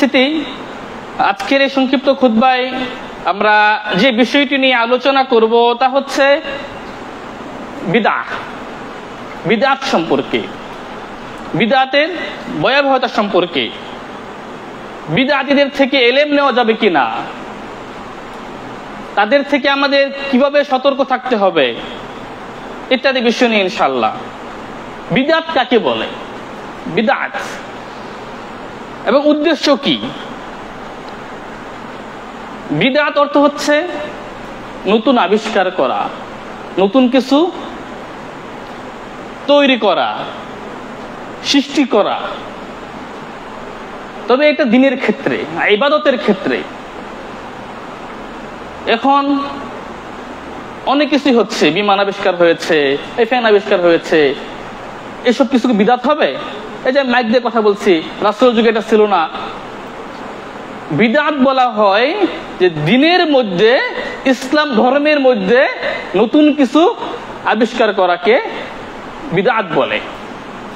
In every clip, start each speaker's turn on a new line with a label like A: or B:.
A: উপস্থিতি, আজকের এই সংক্ষিপ্ত খুতবায় আমরা যে বিষয়টি নিয়ে আলোচনা করব তা হচ্ছে বিদআত সম্পর্কে, বিদআতের ভয়াবহতা সম্পর্কে, বিদআতীদের থেকে ইলম নেওয়া যাবে কিনা, তাদের থেকে আমাদের কিভাবে সতর্ক থাকতে হবে ইত্যাদি বিষয় নিয়ে ইনশাআল্লাহ। বিদআত কাকে বলে, বিদআত এবং উদ্দেশ্য কি? বিদআত অর্থ হচ্ছে নতুন আবিষ্কার করা, নতুন কিছু তৈরি করা, সৃষ্টি করা। তবে এটা দ্বীনের ক্ষেত্রে, ইবাদতের ক্ষেত্রে। এখন অনেক কিছুই হচ্ছে, বিমান আবিষ্কার হয়েছে, ফ্যান আবিষ্কার হয়েছে, এসব কিছু কি বিদআত হবে? এই যে মাইক দিয়ে কথা বলছি, রাসূলের যুগে এটা ছিল না। বিদআত বলা হয় যে দ্বীনের মধ্যে, ইসলাম ধর্মের মধ্যে নতুন কিছু আবিষ্কার করাকে বিদআত বলে,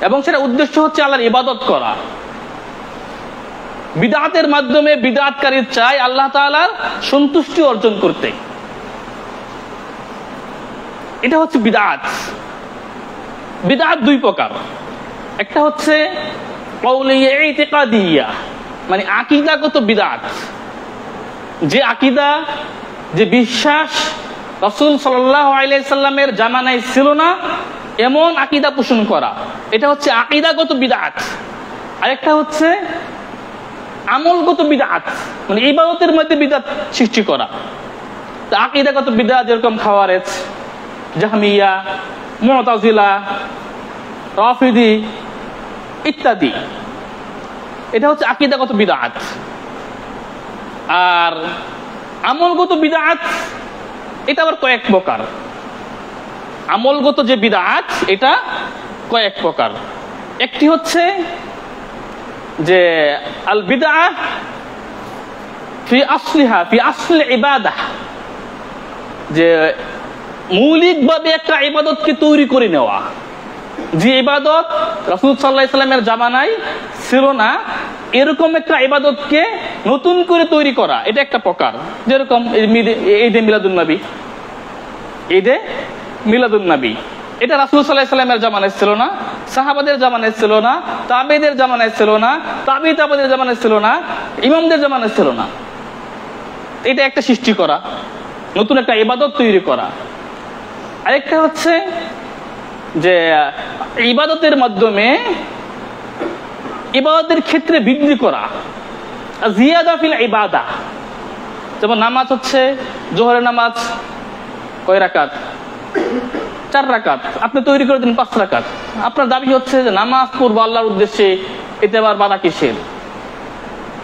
A: এবং সেটা উদ্দেশ্য হচ্ছে আল্লাহর ইবাদত করা। বিদআতের মাধ্যমে বিদআতকারী চায় আল্লাহ তাআলার সন্তুষ্টি অর্জন করতে। এটা হচ্ছে বিদআত। বিদআত দুই প্রকার, একটা হচ্ছে কওলিয়া ইতিকাদিয়া, মানে আকীদাগত বিদআত, যে আকীদা, যে বিশ্বাস রাসূল সাল্লাল্লাহু আলাইহি সাল্লামের জামানায় ছিল না এমন আকীদা পোষণ করা, এটা হচ্ছে আকীদাগত বিদআত। আরেকটা হচ্ছে আমলগত বিদআত, মানে ইবাদতের মধ্যে বিদআত সৃষ্টি করা। তো আকীদাগত বিদআত যেরকম খাওয়ারেজ, জাহমিয়া, মুতাজিলা, রাফিদি ইত্যাদি, এটা হচ্ছে আকীদাগত বিদআত। আর আমলগত বিদআত এটা আবার কয়েক প্রকার। আমলগত যে বিদআত এটা কয়েক প্রকার। একটি হচ্ছে যে আল বিদআহ ফি আসলিহা, ফি আসল ইবাদাহ, যে মৌলিকভাবে একটা ইবাদতকে তৈরি করে নেওয়া, যে ইবাদত রাসূল সাল্লাল্লাহু আলাইহি সাল্লামের জামানায় ছিল না এরকম একটা ইবাদতকে নতুন করে তৈরি করা, এটা একটা প্রকার। যেরকম ঈদে মিলাদুন নবী, ঈদে মিলাদুন নবী এটা রাসূল সাল্লাল্লাহু আলাইহি সাল্লামের জামানায় ছিল না, সাহাবাদের জামানায় ছিল না, তাবেঈদের জামানায় ছিল না, তাবেঈ তাবেঈদের জামানায় ছিল না, ইমামদের জামানায় ছিল না। এটা একটা সৃষ্টি করা, নতুন একটা ইবাদত তৈরি করা। আরেকটা হচ্ছে যে ইবাদতের মাধ্যমে ইবাদতের ক্ষেত্রে বৃদ্ধি করা, জিয়াদা ফিল ইবাদা। যেমন নামাজ হচ্ছে, জোহরের নামাজ কয় রাকাত? 4 রাকাত, আপনি তৈরি করে দিন 5 রাকাত। আপনার দাবি হচ্ছে যে নামাজ পড়বো আল্লাহর উদ্দেশ্যে, এতে আবার বাধা কিসের?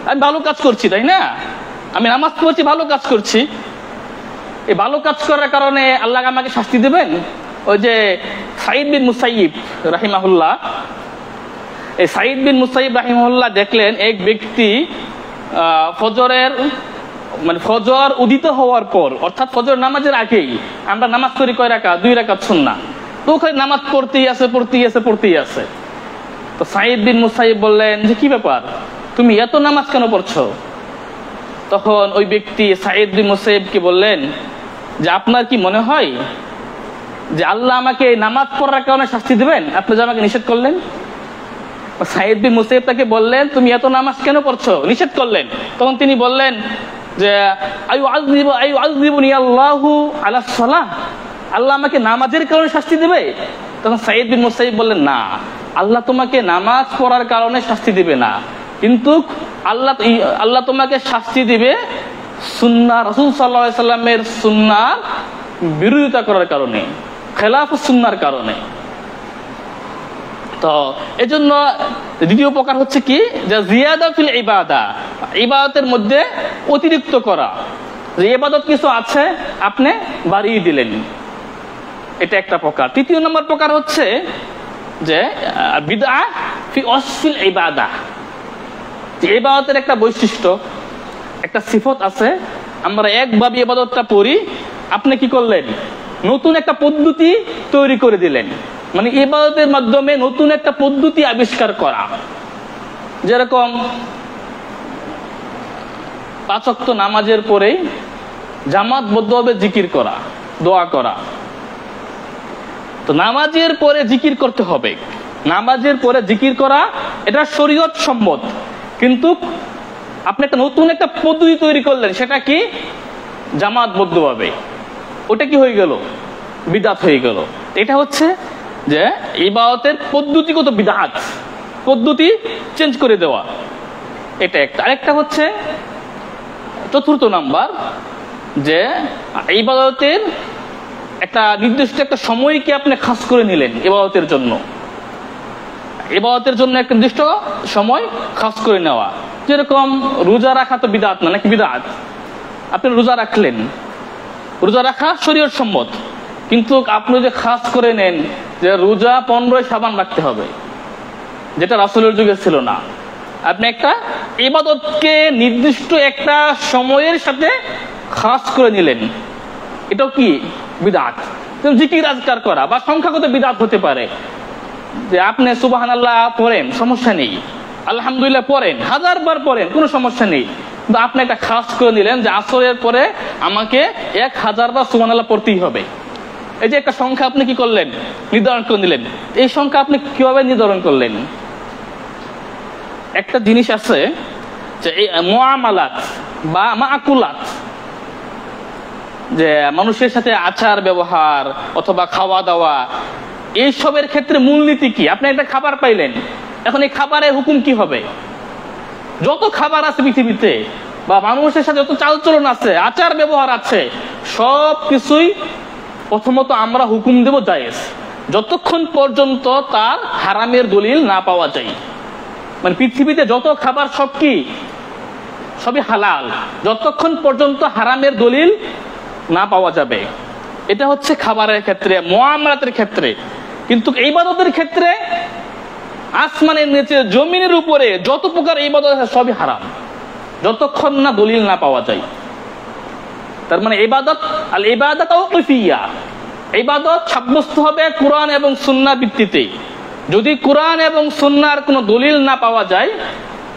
A: আমি ভালো কাজ করছি, তাই না? আমি নামাজ পড়ছি, ভালো কাজ করছি। এই ভালো কাজ করার কারণে আল্লাহ আমাকে শাস্তি দেবেন? ওই যে সাঈদ বিন মুসাইয়িব রাহিমাহুল্লাহ, এই সাঈদ বিন মুসাইয়িব রাহিমাহুল্লাহ দেখলেন এক ব্যক্তি ফজরের, মানে ফজর উদিত হওয়ার পর, অর্থাৎ ফজর নামাজের আগেই আমরা নামাজ পড়ি কয় রাকাত? 2 রাকাত সুন্নাহ। তো ওখানে নামাজ পড়তেই আছে। তো সাঈদ বিন মুসাইয়িব বললেন যে কি ব্যাপার, তুমি এত নামাজ কেন পড়ছো? তখন ওই ব্যক্তি সাঈদ বিন মুসাইয়িবকে বললেন যে আপনার কি মনে হয় যে আল্লাহ আমাকে নামাজ পড়ার কারণে শাস্তি দেবেন? আপনি যে আমাকে নিষেধ করলেন। সাঈদ বিন মুসাইয়িব তাকে বললেন তুমি এত নামাজ কেন পড়ছো, নিষেধ করলেন। তখন তিনি বললেন যে আইয়ুআযিবুনি আল্লাহু আলা সালাহ, আল্লাহ আমাকে নামাজের কারণে শাস্তি দেবে? তখন সাঈদ বিন মুসাইয়িব বললেন না, আল্লাহ তোমাকে নামাজ পড়ার কারণে শাস্তি দিবে না, কিন্তু আল্লাহ তোমাকে শাস্তি দিবে সুন্নাহ, রাসূল সাল্লাল্লাহু আলাইহি সাল্লামের সুন্নাহর বিরোধিতা করার কারণে, খেলাফুস সুন্নাহর কারণে। তো এজন্য দ্বিতীয় প্রকার হচ্ছে কি, যে জিয়াদা ফিল ইবাদা, ইবাদতের মধ্যে অতিরিক্ত করা, যে ইবাদত কিছু আছে আপনি বাড়িয়ে দিলেন, এটা একটা প্রকার। তৃতীয় নম্বর প্রকার হচ্ছে যে বিদআহ ফি আসল ইবাদা, যে ইবাদতের একটা বৈশিষ্ট্য, একটা সিফত আছে, আমরা একভাবে ইবাদতটা পড়ি, আপনি কি করলেন? নতুন একটা পদ্ধতি তৈরি করে দিলেন, মানে ইবাদতের মাধ্যমে নতুন একটা পদ্ধতি আবিষ্কার করা। যেরকম 5 ওয়াক্ত নামাজের পরেই জামাতবদ্ধভাবে জিকির করা, দোয়া করা। তো নামাজের পরে জিকির করতে হবে, নামাজের পরে জিকির করা এটা শরীয়ত সম্মত। কিন্তু আপনি একটা নতুন একটা পদ্ধতি তৈরি করলেন, সেটা কি? জামাতবদ্ধভাবে। ওটা কি হয়ে গেল? বিদআত হয়ে গেল। এটা হচ্ছে যে ইবাদতের পদ্ধতিগত বিদআত, পদ্ধতি চেঞ্জ করে দেওয়া, এটা একটা। আরেকটা হচ্ছে 4র্থ নাম্বার, যে ইবাদতের একটা নির্দিষ্ট একটা সময়কে আপনি খাস করে নিলেন ইবাদতের জন্য। ইবাদতের জন্য একটা নির্দিষ্ট সময় খাস করে নেওয়া, যেরকম রোজা রাখা তো বিদআত না, নাকি বিদআত? আপনি রোজা রাখলেন, রোজা রাখা শরীয়ত সম্মত, কিন্তু আপনি যে খাস করে নেন যে রোজা 15 শাবান রাখতে হবে, যেটা রাসূলের যুগে ছিল না। আপনি একটা ইবাদতকে নির্দিষ্ট একটা সময়ের সাথে খাস করে নিলেন, এটাও কি? বিদআত। জিকির আজকার করা বা সংখ্যাগত বিদআত হতে পারে, যে আপনি সুবহানাল্লাহ পড়েন, সমস্যা নেই, আলহামদুলিল্লাহ পড়েন, 1000 বার পড়েন, কোনো সমস্যা নেই, কিন্তু আপনি একটা খাস করে নিলেন যে আসরের পরে আমাকে 1000 বার সুবহানাল্লাহ পড়তেই হবে। এই যে একটা সংখ্যা আপনি কি করলেন? নির্ধারণ করে নিলেন। এই সংখ্যা আপনি কিভাবে নির্ধারণ করলেন? একটা জিনিস আছে যে এই মুআমালাত বা মাকুলাত, যে মানুষের সাথে আচার ব্যবহার অথবা খাওয়া দাওয়া, এইসবের ক্ষেত্রে মূলনীতি কি? আপনি একটা খাবার পাইলেন, এখন এই খাবারের হুকুম কি হবে? যত খাবার আছে পৃথিবীতে বা মানুষের সাথে যত চালচলন আছে, আচার ব্যবহার আছে, সব কিছুই প্রথমত আমরা হুকুম দেব জায়েজ, যতক্ষণ পর্যন্ত তার হারামের দলিল না পাওয়া যায়। মানে পৃথিবীতে যত খাবার সব কি? সবই হালাল, যতক্ষণ পর্যন্ত হারামের দলিল না পাওয়া যাবে। এটা হচ্ছে খাবারের ক্ষেত্রে, মুআমালাতের ক্ষেত্রে। কিন্তু ইবাদতের ক্ষেত্রে আসমানের নিচে জমিনের উপরে যত প্রকার ইবাদত আছে সবই হারাম, যতক্ষণ না দলিল না পাওয়া যায়। তার মানে ইবাদত আল ইবাদাত তাওকিফিয়া, ইবাদত সাব্যস্ত হবে কোরআন এবং সুন্নাহর ভিত্তিতে। যদি কোরআন এবং সুন্নাহর কোনো দলিল না পাওয়া যায়,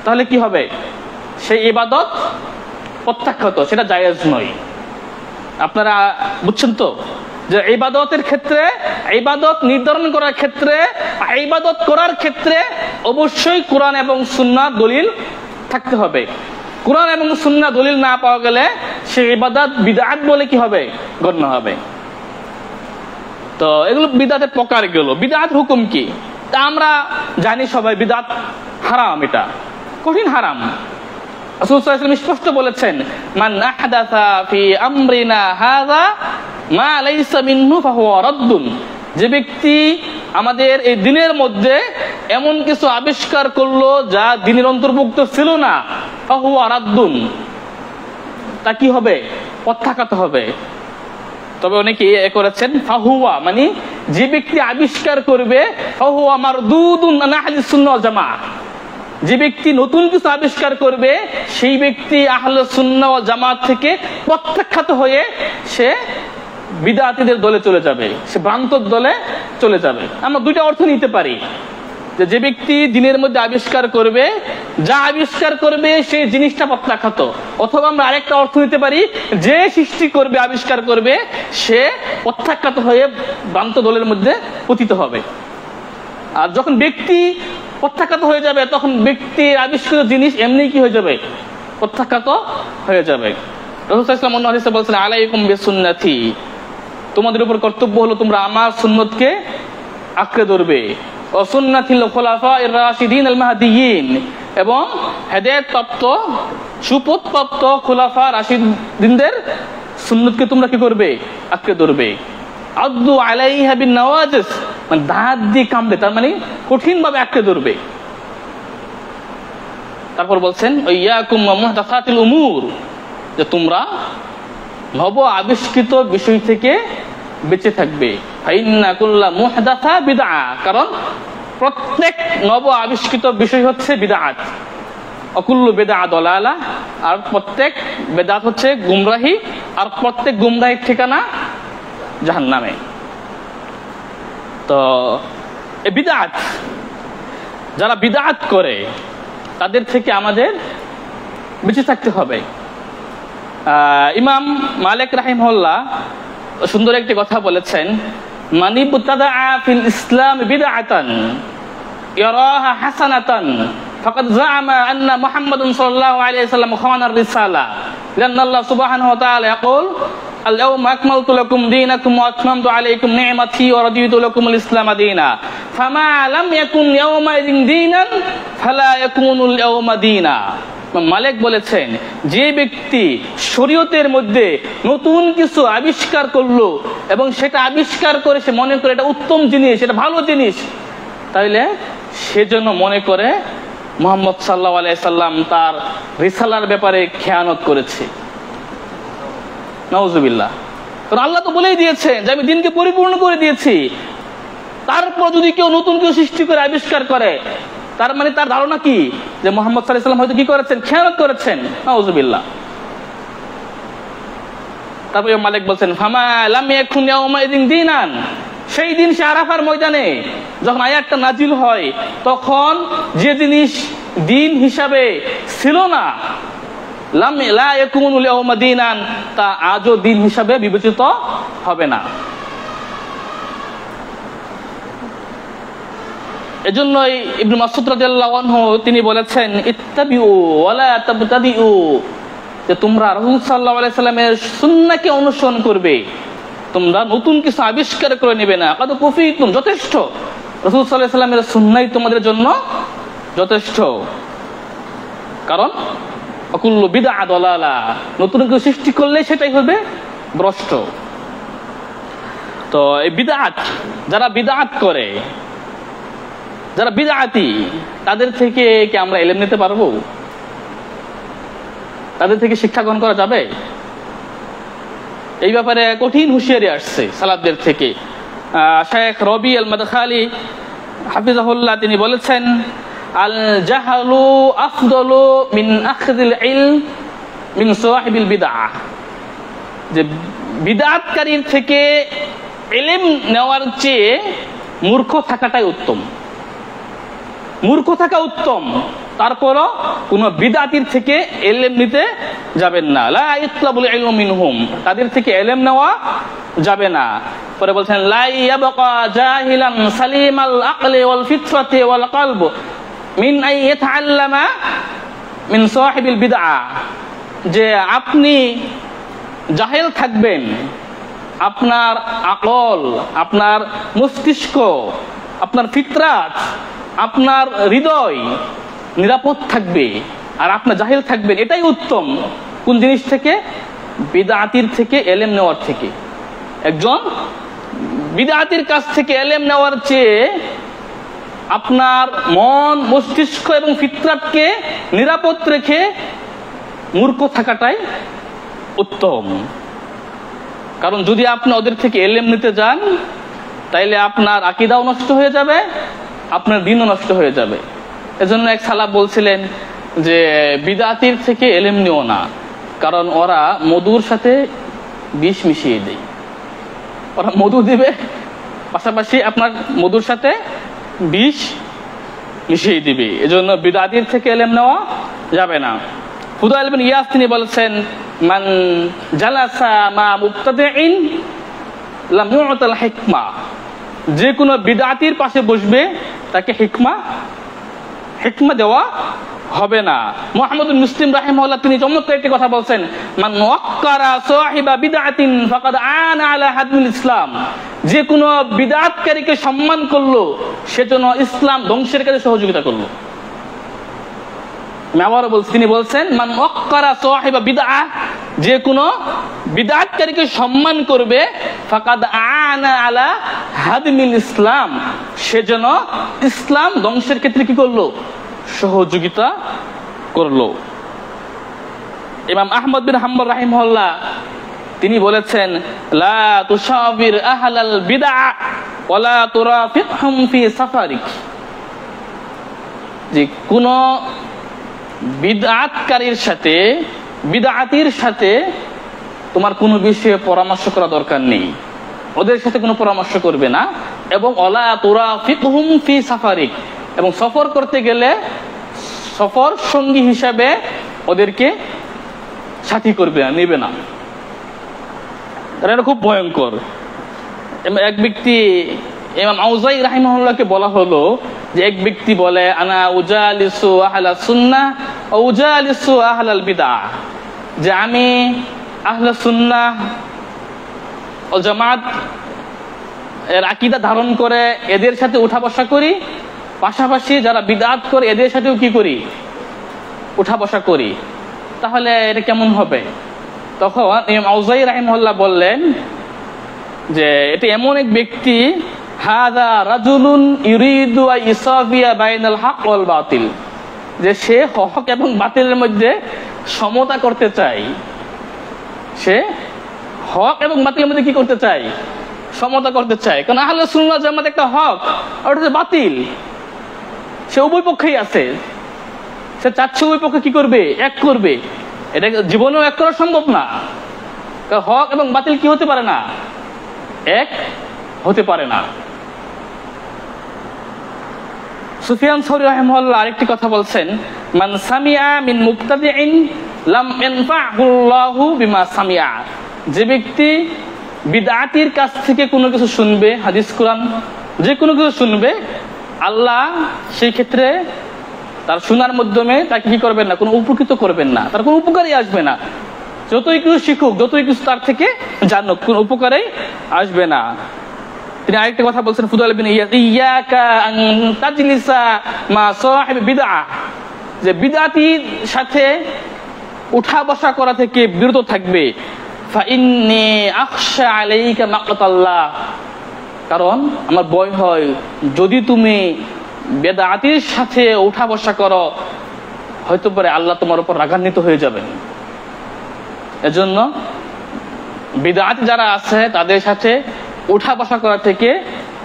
A: তাহলে কি হবে? সেই ইবাদত প্রত্যাখ্যাত, সেটা জায়েজ নয়। আপনারা বুঝছেন তো যে ইবাদতের ক্ষেত্রে, ইবাদত নির্ধারণ করার ক্ষেত্রে, ইবাদত করার ক্ষেত্রে অবশ্যই কোরআন এবং সুন্নাহর দলিল থাকতে হবে। কোরআন এবং সুন্নাহ দলিল না পাওয়া গেলে সেই ইবাদত বিদআত বলে কি হবে? গণ্য হবে। তো এগুলো বিদআতের প্রকার গেল। বিদআত হুকুম কি? তা আমরা জানি সবাই, বিদআত হারাম, এটা কঠিন হারাম। রাসূল সাল্লাল্লাহু আলাইহি ওয়াসাল্লাম স্পষ্ট বলেছেন, মান আহদাসা ফি আমরিনা হাযা মা লাইসা মিনহু ফাহুয়া রাদ্দুন। যে ব্যক্তি আমাদের এই দিনের মধ্যে এমন কিছু আবিষ্কার করলো যা দ্বীনের অন্তর্ভুক্ত ছিল না, ফাহুয়া রাদ্দুন, তা কি হবে? প্রত্যাখ্যাত হবে। তবে অনেকে এ করেছেন ফাহুয়া, মানে যে ব্যক্তি আবিষ্কার করবে, ফাহুয়া মারদুদুন আন আহলিস সুন্নাহ ওয়াল জামাআহ, যে ব্যক্তি নতুন কিছু আবিষ্কার করবে সেই ব্যক্তি আহলে সুন্নাহ ওয়াল জামাত থেকে প্রত্যাখ্যাত হয়ে সে বিদআতীদের দলে চলে যাবে, সে ভ্রান্তর দলে চলে যাবে। আমরা দুইটা অর্থ নিতে পারি, যে ব্যক্তি দিনের মধ্যে আবিষ্কার করবে, যা আবিষ্কার করবে সেই জিনিসটা প্রত্যাখ্যাত। অথবা আমরা আরেকটা অর্থ নিতে পারি, যে সৃষ্টি করবে, আবিষ্কার করবে, সে প্রত্যাখ্যাত হয়ে ভ্রান্ত দলের মধ্যে পতিত হবে। আর যখন ব্যক্তি প্রত্যাখ্যাত হয়ে যাবে, তখন ব্যক্তির আবিষ্কৃত জিনিস এমনি কি হয়ে যাবে? প্রত্যাখ্যাত হয়ে যাবে। রাসূল সাল্লাল্লাহু আলাইহি ওয়াসাল্লাম অন্য হাদিসে বলেছেন, আলাইকুম বিসুন্নতি, তোমাদের উপর কর্তব্য হলো তোমরা আমার সুন্নতকে আঁকড়ে ধরবে, ও সুন্নাতিল খুলাফায়ে রাশিদিন আল মাহদিয়িন, এবং হেদায়েত প্রাপ্ত সুপথ প্রাপ্ত খুলাফা রাশিদিনদের সুন্নতকে তোমরা কি করবে? আঁকড়ে ধরবে। আদু আলাইহা বিন নওয়াজিস, মানে দাঁত দিয়ে কামড়ে, তার মানে কঠিন ভাবে আঁকড়ে ধরবে। তারপর বলছেন, ইয়াকুম ওয়া মুহদাসাতিল উমুর, যে তোমরা নব আবিষ্কৃত বিষয় থেকে বেঁচে থাকবে। ফাইন্না কুল্লা মুহদাসা বিদআ, কারণ প্রত্যেক নব আবিষ্কৃত বিষয় হচ্ছে বিদআত। অকুল্লু বিদআ দালালা, আর প্রত্যেক বিদআত হচ্ছে গুমরাহি, আর প্রত্যেক গুমরাহির ঠিকানা জাহান্নামে। তো এই বিদআত, যারা বিদআত করে তাদের থেকে আমাদের বেঁচে থাকতে হবে। ইমাম মালিক রাহিমাহুল্লাহ সুন্দর একটি কথা বলেছেন, মানি বুতাদা ফিল ইসলাম বিদআতান ইয়ারাহা হাসানাতান ফাকাদ জাআমা আন্না মুহাম্মাদুন সাল্লাল্লাহু আলাইহি ওয়াসাল্লাম খাওয়ানার রিসালা লান্না আল্লাহ সুবহানাহু ওয়া তাআলা ইয়াকুল আল-ইয়াওমা আকমালতু লাকুম দীনাকুম ওয়া আতমামতু আলাইকুম নি'মাতি ওয়া রাদিতু লাকুমুল ইসলাম দীনা ফামা লাম ইয়াকুন ইয়াওমাইযিন দীনান ফালা ইয়াকুনুল ইয়াওমা দীনা। মালিক বলেছেন, যে ব্যক্তি শরীয়তের মধ্যে নতুন কিছু আবিষ্কার করলো এবং সেটা আবিষ্কার করে সে মনে করে এটা উত্তম জিনিস, এটা ভালো জিনিস, তাইলে সেজন্য মনে করে মুহাম্মদ সাল্লাল্লাহু আলাইহি সাল্লাম তার রিসালার ব্যাপারে খেয়ানত করেছে। নাউজুবিল্লাহ। কারণ আল্লাহ তো বলেই দিয়েছেন যে আমি দিনকে পরিপূর্ণ করে দিয়েছি, তারপর যদি কেউ নতুন কিছু সৃষ্টি করে আবিষ্কার করে, তার মানে তার ধারণা কি যে মুহাম্মদ সাল্লাল্লাহু আলাইহি সাল্লাম হয়তো কি করেছেন, খেয়ানত করেছেন। নাউজুবিল্লাহ। তারপরে মালিক বলছেন, ফামা লাম ইয়াকুন ইয়াওমাইযিন দীনান, সেই দিন সে আরাফার ময়দানে যখন আয়াতটা নাজিল হয় তখন যে জিনিস দিন হিসাবে ছিল না, লাম লা ইয়াকুনুল ইয়াওমা দীনান, তা আজও দিন হিসাবে বিবেচিত হবে না। এজন্যই ইবনে মাসউদ রাদিয়াল্লাহু আনহু তিনি বলেছেন, ইত্তাবিউ ওয়ালা তাবতাদিউ, যে তোমরা রাসূল সাল্লাল্লাহু আলাইহি সাল্লামের সুন্নাহকে অনুসরণ করবে, তোমরা নতুন কিছু আবিষ্কার করে নেবে না। কাদ কুফিতুম, যথেষ্ট, রাসূল সাল্লাল্লাহু আলাইহি সাল্লামের সুন্নাহই তোমাদের জন্য যথেষ্ট। কারণ কুল্লু বিদআ দালালা, নতুন কিছু সৃষ্টি করলে সেটাই হবে ভ্রষ্ট। তো এই বিদআত, যারা বিদআত করে, যারা বিদআতি, তাদের থেকে কি আমরা ইলম নিতে পারবো? তাদের থেকে শিক্ষা গ্রহণ করা যাবে? এই ব্যাপারে কঠিন হুঁশিয়ারি আসছে সালাফদের থেকে। শেখ রবি আল মাদখালি হাফিজাহুল্লাহ তিনি বলেছেন, আল জাহলু আফদলু মিন আখযিল ইলম মিন সাহিবিল বিদআহ, যে বিদআতকারীর থেকে ইলম নেওয়ার চেয়ে মূর্খ থাকাটাই উত্তম। মূর্খ থাকা উত্তম, তারপরও কোন বিদআতির থেকে ইলম নিতে যাবেন না। লা ইতলাবুল ইলমু মিনহুম, তাদের থেকে ইলম নেওয়া যাবে না। পরে বলছেন, লা ইয়াবকা জাহিলান সালিমাল আকলি ওয়াল ফিতরাতি ওয়াল কলব মিন আই ইয়াতাআল্লামা মিন সাহিবিল বিদআহ, যে আপনি জাহেল থাকবেন, আপনার আকল, আপনার মস্তিষ্ক, আপনার ফিতরাত, আপনার হৃদয় নিরাপদ থাকবে, আর আপনার জাহিল থাকবেন, এটাই উত্তম। কোন জিনিস থেকে? বিদআতির থেকে ইলম নেওয়ার থেকে। একজন বিদআতির কাছ থেকে ইলম নেওয়ার চেয়ে আপনার মন, মস্তিষ্ক এবং ফিতরাতকে নিরাপদ রেখে মূর্খ থাকাটাই উত্তম। কারণ যদি আপনি ওদের থেকে ইলম নিতে যান, তাইলে আপনার আকীদাও নষ্ট হয়ে যাবে, আপনার দ্বীনও নষ্ট হয়ে যাবে। এজন্য এক সালাফ বলছিলেন যে বিদআতির থেকে ইলম নিও না, কারণ ওরা মধুর সাথে বিষ মিশিয়ে দেয়। ওরা মধু দিবে, পাশাপাশি আপনার মধুর সাথে বিষ মিশিয়ে দিবে। এজন্য বিদআতির থেকে ইলম নেওয়া যাবে না। ফুদাইল ইবনে ইয়াস তিনি বলেছেন, মান জালাসা মা মুবতাদিইন লাম ইউতাল হিকমা, যে কোনো বিদআতির পাশে বসবে তাকে হিকমা দেওয়া হবে না। মুহাম্মদ বিন মুসলিম রাহিমাহুল্লাহ তিনি চমৎকার একটি কথা বলছেন, মান ওয়াক্কারা সাহিবা বিদআতিন ফাকাদ আনা আলা হাদমিল ইসলাম, যে কোনো বিদআতকারীকে সম্মান করলো সেজন্য ইসলাম ধ্বংসের কাজে সহযোগিতা করলো। আমি আবারও বলছি, তিনি বলছেন, মান ওয়াক্কারা সাহিবা বিদআহ, যে কোনো বিদআতকারীকে সম্মান করবে, ফাকাদ আনা আলা হাদমিল ইসলাম, সেজন্য ইসলাম ধ্বংসের ক্ষেত্রে কি করলো? সহযোগিতা করলো। ইমাম আহমদ বিন হাম্বল রাহিমাহুল্লাহ তিনি বলেছেন, লা তুশাবির আহলাল বিদআ ওয়ালা তুরাফিকহুম ফি সাফারিক, যে কোন বিদআতকারীর সাথে, বিদআতির সাথে তোমার কোনো বিষয়ে পরামর্শ করা দরকার নেই, ওদের সাথে কোনো পরামর্শ করবে না। এবং ওয়ালা তুরাফিকহুম ফি সাফারিক, এবং সফর করতে গেলে সফর সঙ্গী হিসাবে ওদেরকে সাথী করবে না, নেবে না। এটা খুব ভয়ঙ্কর। এক ব্যক্তি ইমাম আউজাই রাহিমাহুল্লাহকে বলা হলো যে এক ব্যক্তি বলে আনা উজালিসু আহলাস সুন্নাহ ওয়া উজালিসু আহলাল বিদআহ, যে আমি আহলাস সুন্নাহ ওয়াল জামাত এর আকীদা ধারণ করে এদের সাথে উঠা বসা করি, পাশাপাশি যারা বিদআত করে এদের সাথেও কি করি, উঠা বসা করি। তাহলে এটা কেমন হবে? তখন ইমাম আউজাই রাহিমাহুল্লাহ বললেন যে এটা এমন এক ব্যক্তি, হাযা রাজুলুন ইউরিদু আন ইসাফিয়া বাইনাল হক ওয়াল বাতিল, যে সে হক এবং বাতিলের মধ্যে সমতা করতে চায়। সে হক এবং বাতিলের মধ্যে কি করতে চায়? সমতা করতে চায়। কারণ আহলে সুন্নাহ জামাত একটা হক আর ওটা বাতিল, সে উভয় পক্ষেই আছে। সে চাচ্ছে উভয় পক্ষে কি করবে, এক করবে। এটা জীবনেও এক করা সম্ভব না। কারণ হক এবং বাতিল কি হতে পারে না, এক হতে পারে না। সুফিয়ান সাউরি রাহিমাহুল্লাহ আরেকটি কথা বলছেন, মান সামিআ মিন মুবতাদিইন লাম ইয়ানফাহুল্লাহু বিমা সামিআ, যে ব্যক্তি বিদআতির কাছ থেকে কোনো কিছু শুনবে, হাদিস কোরআন যে কোনো কিছু শুনবে, আল্লাহ সেই ক্ষেত্রে তার শোনার মাধ্যমে তাকে কি করবেন না, কোনো উপকৃত করবেন না, তার কোনো উপকারই আসবে না। যতই কিছু শিখুক, যতই কিছু তার থেকে জানুক, কোনো উপকারেই আসবে না। তিনি আরেকটা কথা বলছেন, ফুদাইল বিন ইয়াদ, ইয়াকা আন তাজলিসা মা সাহিব বিদআহ, যে বিদআতির সাথে উঠা বসা করা থেকে বিরত থাকবে। ফা ইন্নী আখশা আলাইকা মাকতাল্লাহ, কারণ আমার ভয় হয় যদি তুমি বিদআতির সাথে উঠা বসা করো, হয়তো পরে আল্লাহ তোমার উপর রাগান্বিত হয়ে যাবেন। এজন্য বিদআতি যারা আছে তাদের সাথে উঠা বসা করা থেকে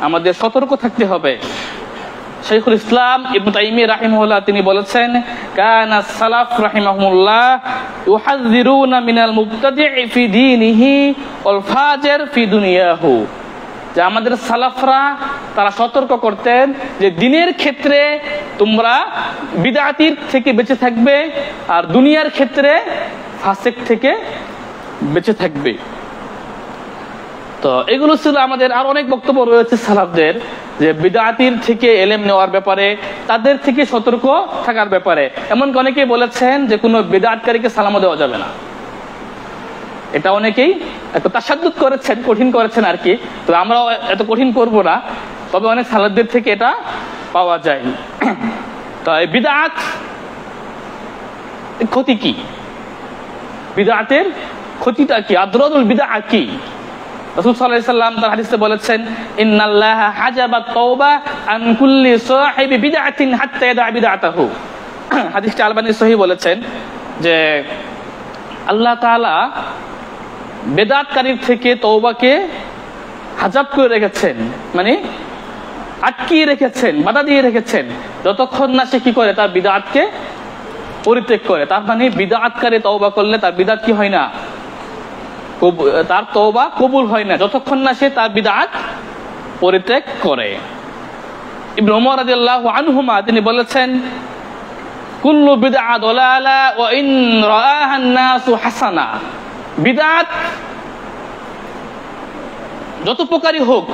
A: আমাদের সতর্ক থাকতে হবে। শাইখুল ইসলাম ইবনে তাইমিয়া রাহিমাহুল্লাহ তিনি বলেছেন, কানা সালাফ রাহিমাহুল্লাহ ইউহাযযিরুনা মিনাল মুবতাদি' ফি দীনিহি ওয়াল ফাজির ফি দুনিয়াহু, যে আমাদের সালাফরা তারা সতর্ক করতেন যে দিনের ক্ষেত্রে তোমরা বিদআতির থেকে বেঁচে থাকবে আর দুনিয়ার ক্ষেত্রে ফাসিক থেকে বেঁচে থাকবে। তো এগুলো ছিল আমাদের। আর অনেক বক্তব্য রয়েছে সালাফদের, যে বিদআতির থেকে ইলম নেওয়ার ব্যাপারে, তাদের থেকে সতর্ক থাকার ব্যাপারে। এমনকি অনেকেই বলেছেন যে কোনো বিদআতকারীকে সালামও দেওয়া যাবে না। এটা অনেকেই এত তাশাদ্দুদ করেছেন, কঠিন করেছেন আর কি। তো আমরা এত কঠিন করব না, তবে অনেক সালাফদের থেকে এটা পাওয়া যায়। তো এই বিদআত ক্ষতি কি, বিদআতের ক্ষতিটা কি, আদরারুল বিদআহ কি? রাসূল সাল্লাল্লাহু আলাইহি সাল্লাম তার হাদিসে বলেছেন, ইন্নাল্লাহা হাজাবাত তাওবা আন কুল্লি সাহিবি বিদআতিন হাত্তা ইয়াদা বিদআতাহু। হাদিসটা আলবানী সহিহ বলেছেন যে আল্লাহ তাআলা বিদআতকারীর থেকে তওবাকে হাজাব করে রেখেছেন, মানে আটকিয়ে রেখেছেন, বাধা দিয়ে রেখেছেন, যতক্ষণ না সে কি করে, তার বিদআতকে পরিত্যাগ করে। তার মানে বিদআতকারী তওবা করলে তার বিদআত কি হয় না, তার তওবা কবুল হয় না, যতক্ষণ না সে তার বিদআত পরিত্যাগ করে। ইবনে ওমর রাদিয়াল্লাহু আনহুমা তিনি বলেছেন, কুল্লু বিদআত দালালা ওয়া ইন রাআহা আন-নাসু হাসানা, বিদআত যত প্রকারই হোক,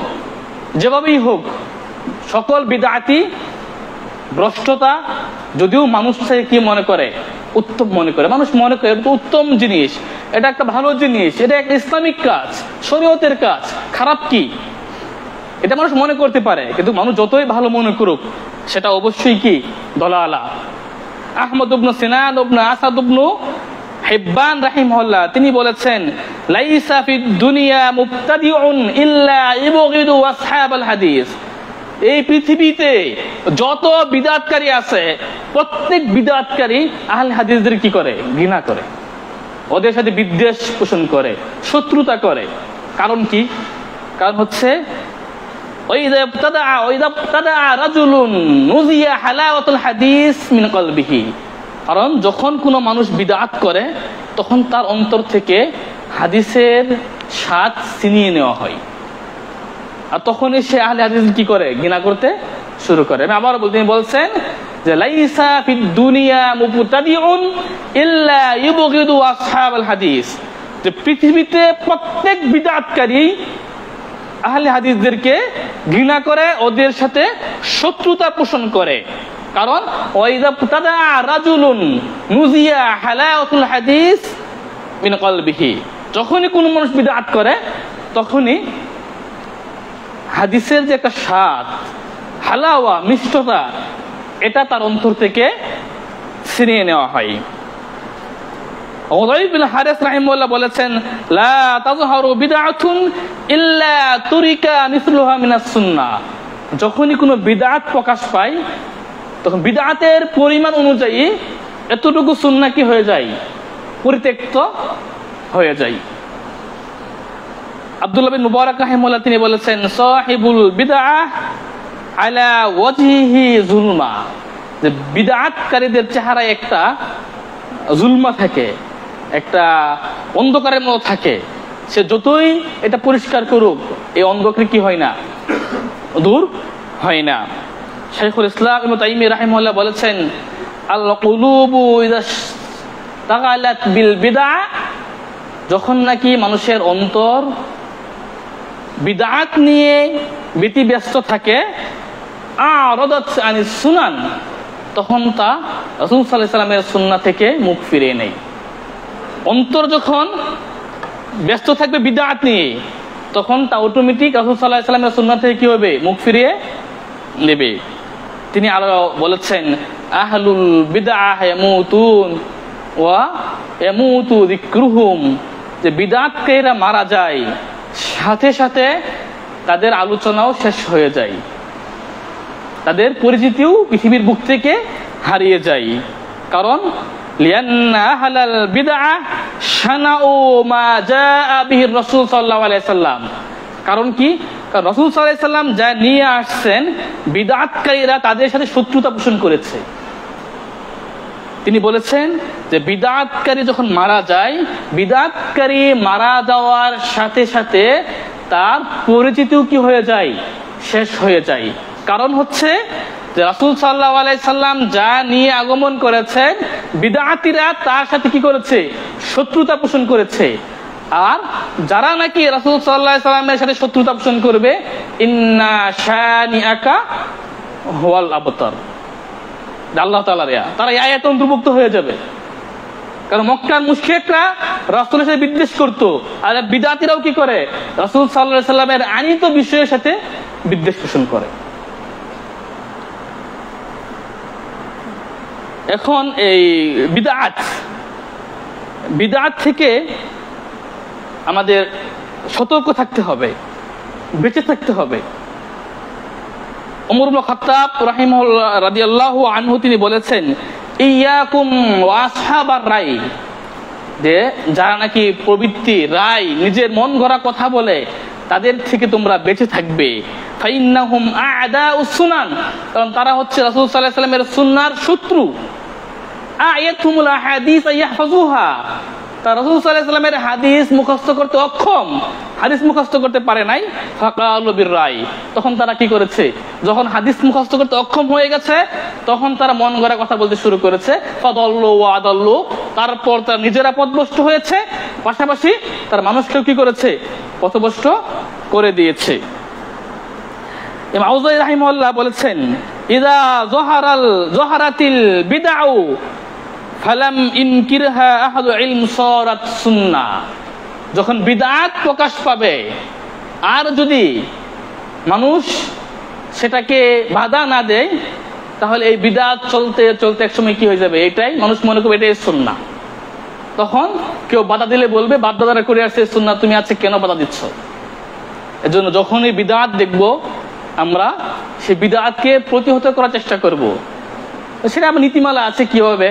A: যেভাবেই হোক, সকল বিদআতি ভ্রষ্টতা, যদিও মানুষ কি মনে করে, উত্তম মনে করে, মানুষ মনে করে এটা উত্তম জিনিস, এটা একটা ভালো জিনিস, এটা একটা ইসলামিক কাজ, শরীয়তের কাজ, খারাপ কি এটা মানুষ মনে করতে পারে। কিন্তু মানুষ যতই ভালো মনে করুক, সেটা অবশ্যই কি দলালা। আহমদ ইবনে সিনান ইবনে আসাদ ইবনে হিব্বান রাহিমাহুল্লাহ তিনি বলেছেন, লাইসা ফিদ দুনিয়া মুবতাদিউন ইল্লা ইবগিদু আসহাবাল হাদিস, এই পৃথিবীতে যত বিদআতকারী আছে, প্রত্যেক বিদআতকারী আহলে হাদিসদের কি করে, ঘৃণা করে, ওদের সাথে বিদ্বেষ পোষণ করে, শত্রুতা করে। কারণ কি? কারণ হচ্ছে ওয়াইযা ইবতাদা রাজুলুন নুজিয়া হালাওয়াতুল হাদিস মিন কলবিহি, কারণ যখন কোনো মানুষ বিদআত করে তখন তার অন্তর থেকে হাদিসের স্বাদ ছিনিয়ে নেওয়া হয়, আর তখনই সে আহলে হাদিস কি করে, ঘৃণা করতে শুরু করে। আমি আবার তিনি বলছেন যে লাইসা ফিদ দুনিয়া মুবতাদিউন ইল্লা ইউবগিদু আসহাবাল হাদিস, যে পৃথিবীতে প্রত্যেক বিদআতকারী আহলে হাদিসদেরকে ঘৃণা করে, ওদের সাথে শত্রুতা পোষণ করে। কারণ ওয়াইযা তাদা রাজুলুন নুজিয়া হালাওয়াতুল হাদিস মিন কলবিহি, যখনই কোন মানুষ বিদআত করে তখনই হাদিসের যে একটা স্বাদ, হালাওয়া, মিষ্টতা, এটা তার অন্তর থেকে ছিনিয়ে নেওয়া হয়। উযাইব বিন হারিস রাহিমাহুল্লাহ বলেছেন লা তাযহারু বিদআতুন ইল্লা তুরিকা মিসলুহা মিনাস সুন্নাহ, যখনই কোনো বিদআত প্রকাশ পায় তখন বিদআতের পরিমাণ অনুযায়ী এতটুকু সুন্নাহ কি হয়ে যায়, পরিত্যক্ত হয়ে যায়। আব্দুল্লাহ বিন মুবারক রাহিমাহুল্লাহ তিনি বলেছেন সাহিবুল বিদআহ আলা ওয়াজহিহি যুলমা, যে বিদআতকারীদের চেহারায় একটা জুলমা থাকে, একটা অন্ধকারের মতো থাকে। সে যতই এটা পরিষ্কার করুক, এই অন্ধকার কি হয় না, দূর হয় না। শাইখুল ইসলাম ইবনে তাইমিয়া রাহিমাহুল্লাহ বলেছেন আল কুলুবু ইযা তাগালাত বিল বিদআ, যখন নাকি মানুষের অন্তর বিদআত নিয়ে ব্যতিব্যস্ত থাকে, আরাদাত আনিস সুনান, তখন তা রাসূল সাল্লাল্লাহু আলাইহি ওয়াসাল্লামের সুন্নাহ থেকে মুখ ফিরিয়ে নেয়। অন্তর যখন ব্যস্ত থাকবে বিদআত নিয়ে, তখন তা অটোমেটিক রাসূল সাল্লাল্লাহু আলাইহি ওয়াসাল্লামের সুন্নাহ থেকে কি হবে, মুখ ফিরিয়ে নেবে। তিনি আরো বলেছেন আহলুল বিদআহ ইয়ামুতুন ওয়া ইয়ামুতু যিকরুহুম, যে বিদআতকারীরা মারা যায়, সাথে সাথে তাদের আলোচনাও শেষ হয়ে যায়, তাদের পরিচিতিও পৃথিবীর বুক থেকে হারিয়ে যায়। কারণ লিআন্না আহলাল বিদআহ শানাউ মা জাআ বিহি রাসূল সাল্লাল্লাহু আলাইহি সাল্লাম, কারণ কি, কারণ রাসূল সাল্লাল্লাহু আলাইহি সাল্লাম যা নিয়ে আসছেন বিদআতকারীরা তাদের সাথে শত্রুতা পোষণ করেছে। তিনি বলেছেন যে বিদআতকারী যখন মারা যায়, বিদআতকারী মারা যাওয়ার সাথে সাথে তার পরিচিতিও কি হয়ে যায়, শেষ হয়ে যায়। কারণ হচ্ছে যে রাসূল সাল্লাল্লাহু আলাইহি সাল্লাম যা নিয়ে আগমন করেছেন, বিদআতীরা তার সাথে কি করেছে, শত্রুতা পোষণ করেছে। আর যারা নাকি রাসূল সাল্লাল্লাহু আলাইহি সাল্লামের সাথে শত্রুতা পোষণ করবে, ইন্না শানিআকা হুয়াল আবতার, আল্লাহ তাআলার তারা এই আয়াতে অন্তর্ভুক্ত হয়ে যাবে। কারণ মক্কার মুশরিকরা রাসূলের সাথে বিদ্বেষ করত, আর বিদআতীরাও কি করে, রাসূল সাল্লাল্লাহু আলাইহি সাল্লামের আনিত বিষয়ের সাথে বিদ্বেষ পোষণ করে। এখন এই বিদআত থেকে আমাদের সতর্ক থাকতে হবে, বেঁচে থাকতে হবে। ওমর ইবনে খাত্তাব রাহিমাহুল্লাহ রাদিয়াল্লাহু আনহু তিনি বলেছেন ইয়াকুম ওয়া আসহাবার রাই, যে যারা নাকি প্রবৃত্তি, রায়, নিজের মন গড়া কথা বলে, তাদের থেকে তোমরা বেঁচে থাকবে। ফাইন্নাহুম আ'দাউস সুনান, কারণ তারা হচ্ছে রাসূল সাল্লাল্লাহু আলাইহি ওয়াসাল্লামের সুন্নাহর শত্রু। আয়াতুমুল আহাদিস ইয়াহফাজুহা, তারা রাসূল সাল্লাল্লাহু আলাইহি ওয়াসাল্লামের হাদিস মুখস্থ করতে অক্ষম, হাদিস মুখস্থ করতে পারে নাই। ফাকালু বিররাই, তখন তারা কি করেছে, যখন হাদিস মুখস্থ করতে অক্ষম হয়ে গেছে, তখন তারা মন গড়া কথা বলতে শুরু করেছে। ফাদাল্লু ওয়া আদাল্লু, তারপর তারা নিজেরা পথভ্রষ্ট হয়েছে, পাশাপাশি তার মানুষকেও কি করেছে, পথভ্রষ্ট করে দিয়েছে। ইমাম আউজাই রাহিমাহুল্লাহ বলেছেন ইযা যহারাতিল বিদআউ ফালাম ইনকিরহা আহাদু ইলম সারাত সুন্নাহ, যখন বিদআত প্রকাশ পাবে আর যদি মানুষ সেটাকে বাধা না দেয়, তাহলে এই বিদআত চলতে চলতে একসময় কি হয়ে যাবে, এটাই মানুষ মনে করবে এটাই সুন্নাহ। তখন কেউ বাধা দিলে বলবে বাধ্যতারা করে আসছে সুন্নাহ, তুমি আজকে কেন বাধা দিচ্ছ। এজন্য যখনই বিদআত দেখব আমরা সেই বিদআতকে প্রতিহত করার চেষ্টা করব। সেটা আমার নীতিমালা আছে, কিভাবে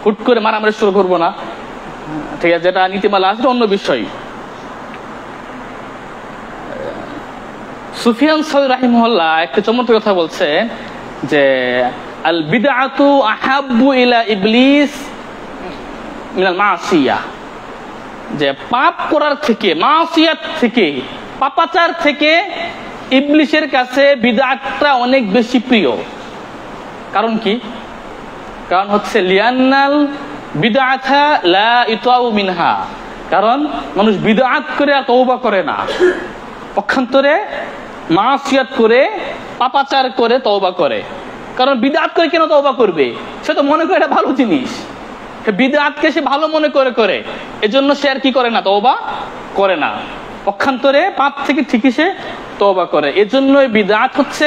A: হুট করে মারামারি শুরু করবো না, ঠিক আছে, যেটা নীতিমালা আছে অন্য বিষয়। সুফিয়ান সাউরি রাহিমাহুল্লাহ একটা চমৎকার কথা বলছে যে আল বিদআতু আহাব্বু ইলা ইবলিস মিনাল মাসিয়া, যে পাপ করার থেকে, মাসিয়াত থেকে, পাপাচার থেকে ইবলিসের কাছে বিদআতটা অনেক বেশি প্রিয়। কারণ কি? কারণ হচ্ছে লিয়ান্নাল বিদআতা লা ইতাউ মিনহা, কারণ মানুষ বিদআত করে আর তওবা করে না, পক্ষান্তরে মাসিয়াত করে পাপাচার করে তওবা করে। কারণ বিদআত করে কেন তওবা করবে? সে তো মনে করে এটা ভালো জিনিস, বিদআতকে সে ভালো মনে করে এজন্য সে আর কি করে না, তওবা করে না। পক্ষান্তরে পাপ থেকে ঠিকই সে তওবা করে। এজন্য বিদআত হচ্ছে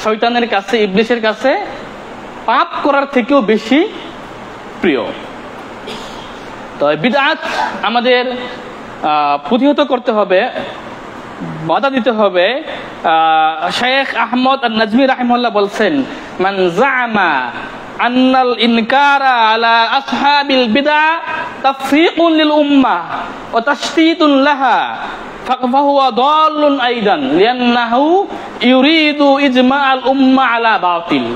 A: শয়তানের কাছে, ইবলিসের কাছে পাপ করার থেকেও বেশি প্রিয়। তো বিদআত আমাদের প্রতিহত করতে হবে, বাধা দিতে হবে। শেখ আহমদ আন-নাজমি রাহিমাহুল্লাহ বলছেন, মান জাআমা আন্নাল ইনকারা আলা আসহাবিল বিদআ তাফরিকুন লিল উম্মাহ ওয়া তাশতীতুন লাহা ফাহুয়া দাল্লুন আইদান লিআন্নাহু ইউরিদু ইজমাআল উম্মাহ আলা বাতিল।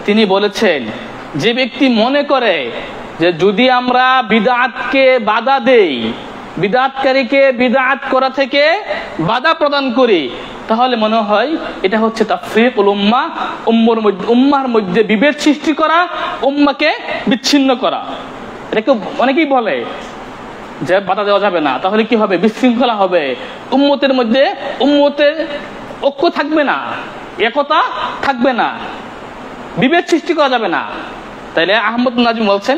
A: তিনি বলেছেন, যে ব্যক্তি মনে করে যে যদি আমরা বিদআতকে বাধা দেই, বিদআতকারীকে বিদআত করা থেকে বাধা প্রদান করি, তাহলে মনে হয় এটা হচ্ছে তাফরিকুল উম্মাহ, উম্মার মধ্যে বিভেদ সৃষ্টি করা, উম্মাকে বিচ্ছিন্ন করা। এটাকে অনেকেই বলে যে বাধা দেওয়া যাবে না, তাহলে কি হবে? বিশৃঙ্খলা হবে, উম্মতের মধ্যে উম্মতের ঐক্য থাকবে না, একতা থাকবে না, বিভেদ সৃষ্টি করা যাবে না। তাইলে আহমদ নাজম বলছেন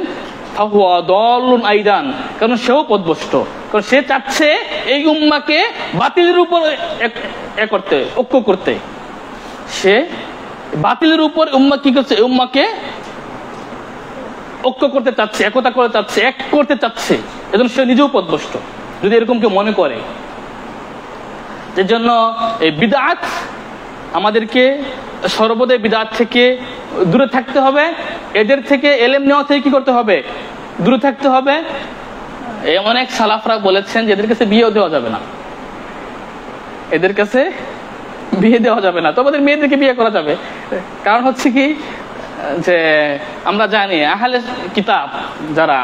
A: ফাহুয়া দাল্লুন আইদান, কারণ সেও পথভ্রষ্ট, কারণ সে চাচ্ছে এই উম্মাকে বাতিলের উপর করতে, ঐক্য করতে। সে বাতিলের উপর উম্মা কি করছে? উম্মাকে ঐক্য করতে চাচ্ছে, একতা করতে চাচ্ছে, এক করতে চাচ্ছে। এজন্য সে নিজেও পথভ্রষ্ট, যদি এরকম কেউ মনে করে। এর জন্য এই বিদআত আমাদেরকে সর্বদাই বিদআত থেকে দূরে থাকতে হবে, এদের থেকে ইলম নেওয়া থেকে কি করতে হবে? দূরে থাকতে হবে। অনেক সালাফরা বলেছেন যে এদের কাছে বিয়েও দেওয়া যাবে না, এদের কাছে বিয়ে দেওয়া যাবে না, তবে ওদের মেয়েদেরকে বিয়ে করা যাবে। কারণ হচ্ছে কি, যে আমরা জানি আহলে কিতাব, যারা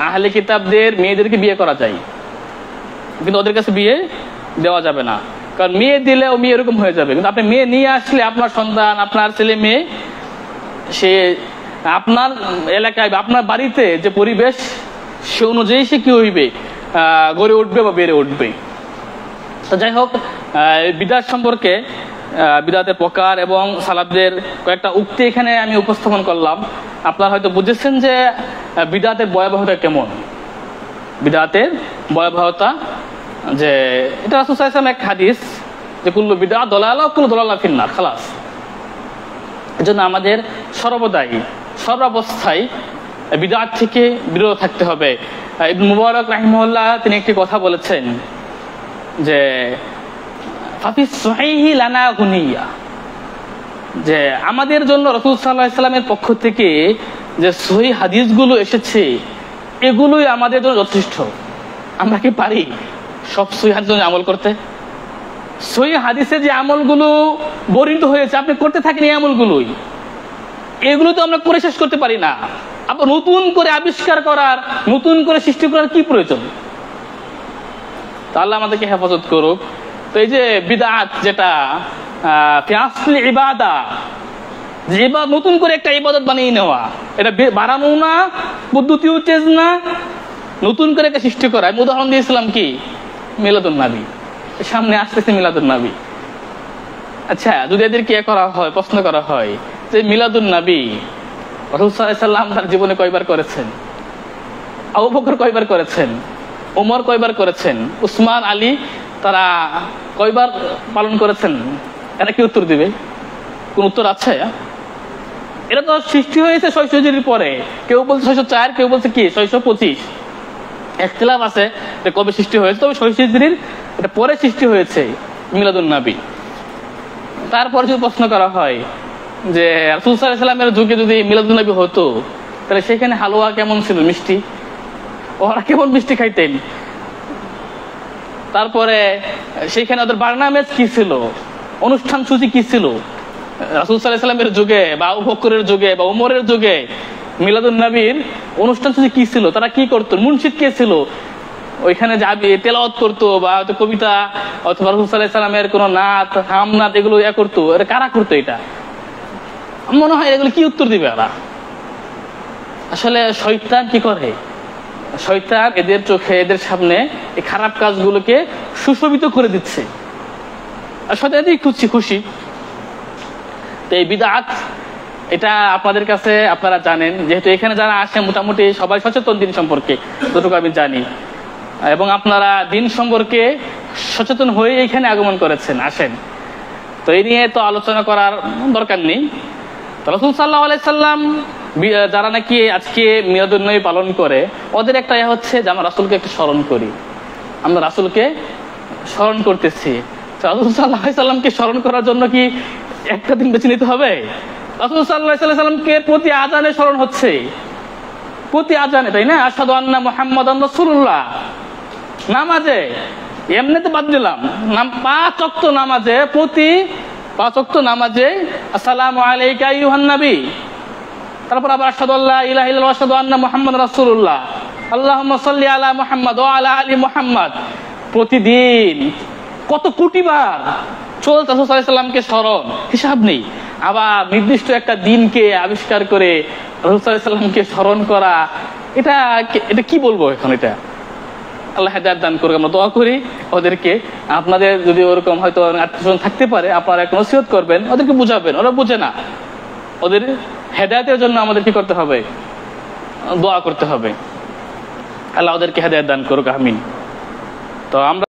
A: আহলে কিতাবদের মেয়েদেরকে বিয়ে করা যায়, কিন্তু ওদের কাছে বিয়ে দেওয়া যাবে না। কারণ মেয়ে দিলে ও মেয়ে এরকম হয়ে যাবে, কিন্তু আপনি মেয়ে নিয়ে আসলে আপনার সন্তান, আপনার ছেলে মেয়ে, সে আপনার এলাকায় বা আপনার বাড়িতে যে পরিবেশ, সে অনুযায়ী সে কি হইবে, গড়ে উঠবে বা বেড়ে উঠবে। তো যাই হোক, বিদআত সম্পর্কে, বিদআতের প্রকার এবং সালাফদের কয়েকটা উক্তি এখানে আমি উপস্থাপন করলাম। আপনারা হয়তো বুঝেছেন যে বিদআতের ভয়াবহতা কেমন। বিদআতের ভয়াবহতা, যে এটা রাসূল সাল্লাল্লাহু আলাইহি ওয়াসাল্লাম এক হাদিস, যে কুল্লু বিদআত দালালা কুল্লু দালালা ফিন্নার, খালাস। এজন্য আমাদের সর্বদাই সর্বাবস্থায় বিদআত থেকে বিরত থাকতে হবে। ইবনে মুবারক রাহিমাহুল্লাহ তিনি একটি কথা বলেছেন যে ফাফিস সহিহি লানা গুনিয়া, যে আমাদের জন্য রাসূল সাল্লাল্লাহু আলাইহি ওয়াসাল্লামের পক্ষ থেকে যে সহিহ হাদিসগুলো এসেছে, এগুলোই আমাদের জন্য যথেষ্ট। আমরা কি পারি সব সহিহ হাদিসের জন্য আমল করতে? সহিহ হাদিসে যে আমলগুলো বর্ণিত হয়েছে আপনি করতে থাকেন, এই আমলগুলোই, এগুলো তো আমরা করে শেষ করতে পারি না। আবার নতুন করে আবিষ্কার করার, নতুন করে সৃষ্টি করার কি প্রয়োজন? তা আল্লাহ আমাদেরকে হেফাজত করুক। তো এই যে বিদআত, যেটা ফি আসলি ইবাদা, যে এবার নতুন করে একটা ইবাদত বানিয়ে নেওয়া, এটা বাড়ানো না, পদ্ধতিও চেঞ্জ না, নতুন করে একটা সৃষ্টি করা। আমি উদাহরণ দিয়েছিলাম কি, মিলাদুন নবী, সামনে আসতেছে মিলাদুন নবী। আচ্ছা, যদি এদেরকে করা হয়, প্রশ্ন করা হয় যে মিলাদুন নবী রাসূল সাল্লাল্লাহু আলাইহি ওয়াসাল্লাম তার জীবনে কয়বার করেছেন? আবু বকর কয়বার করেছেন? ওমর কয়বার করেছেন? উসমান, আলী তারা কয়বার পালন করেছেন? এটা কি উত্তর দিবে? কোন উত্তর আছে? এটা তো সৃষ্টি হয়েছে 600 হিজরির পরে। কেউ বলছে 604, কেউ বলছে কি 625, ইখতিলাফ আছে যে কবে সৃষ্টি হয়েছে। তবে 600 হিজরির এটা পরে সৃষ্টি হয়েছে মিলাদুন নবী। তারপরে যদি প্রশ্ন করা হয় যে রাসূল সাল্লাল্লাহু আলাইহি ওয়াসাল্লামের যুগে যদি মিলাদুন নবী হতো, তাহলে সেখানে হালুয়া কেমন ছিল, মিষ্টি, ওরা কেমন মিষ্টি খাইতেন? তারপরে সেখানে ওদের বারনামেজ কি ছিল, অনুষ্ঠান সূচি কি ছিল? রাসূল সাল্লাল্লাহু আলাইহি ওয়াসাল্লামের যুগে বা আবু বকরের যুগে বা ওমরের যুগে মিলাদুন নবীর অনুষ্ঠান সূচি কি ছিল? তারা কি করতো? মুনশিদ কে ছিল? ওইখানে যাবে তেলাওয়াত করতো বা হয়তো কবিতা অথবা রাসূল সাল্লাল্লাহু আলাইহি সাল্লামের কোনো নাত হামনাত এগুলো করতো, এটা কারা করতো? এটা মনে হয় এগুলো কি উত্তর দিবে ওরা? আসলে শয়তান কি করে, শয়তান এদের চোখে এদের সামনে এই খারাপ কাজগুলোকে সুশোভিত করে দিচ্ছে, আর শয়তান এতেই খুশি। তো এই বিদআত এটা আপনাদের কাছে আপনারা জানেন, যেহেতু এখানে যারা আসে মোটামুটি সবাই সচেতন দিন সম্পর্কে, যতটুকু আমি জানি, এবং আপনারা দিন সম্পর্কে সচেতন হয়ে এখানে আগমন করেছেন, আসেন। তো এই নিয়ে তো আলোচনা করার দরকার নেই। রাসূল সাল্লাল্লাহু আলাইহি সাল্লাম যারা নাকি আজকে মিলাদুন নবী পালন করে, ওদের একটা হচ্ছে যে আমরা রাসূলকে একটু স্মরণ করি, আমরা রাসূলকে স্মরণ করতেছি। রাসূল সাল্লাল্লাহু আলাইহি সাল্লামকে স্মরণ করার জন্য কি একটা দিন বেছে নিতে হবে? রাসূল সাল্লাল্লাহু আলাইহি সাল্লামকে প্রতি আযানে স্মরণ হচ্ছে, প্রতি আযানে, তাই না? আশহাদু আন্না মুহাম্মাদান রাসূলুল্লাহ নামাজে, এমনিতে বাদ দিলাম, 5 ওয়াক্ত নামাজে, প্রতি 5 ওয়াক্ত নামাজে আসসালামু আলাইকা আইয়ুহান নবী, তারপর আবার আশহাদু আল্লা ইলাহা ইল্লাল্লাহ আশহাদু আন্না মুহাম্মাদান রাসূলুল্লাহ আল্লাহুম্মা সাল্লি আলা মুহাম্মাদ ওয়া আলা আলি মুহাম্মাদ। প্রতিদিন কত কোটি বার চলতে রাসূল সাল্লাল্লাহু আলাইহি সাল্লামকে স্মরণ, হিসাব নেই। আবার নির্দিষ্ট একটা দিনকে আবিষ্কার করে রাসূল সাল্লাল্লাহু আলাইহি সাল্লামকে স্মরণ করা, এটা কি বলবো এখন? এটা আল্লাহ হেদায়েত দান করুক, আমরা দোয়া করি ওদেরকে। আপনাদের যদি ওরকম হয়তো আত্মীয়স্বজন থাকতে পারে, আপনারা এক নসিহত করবেন, ওদেরকে বুঝাবেন, ওরা বুঝে না। ওদের হেদায়েতের জন্য আমাদের কি করতে হবে? দোয়া করতে হবে। আল্লাহ ওদেরকে হেদায়েত দান করুক, আমিন। তো আমরা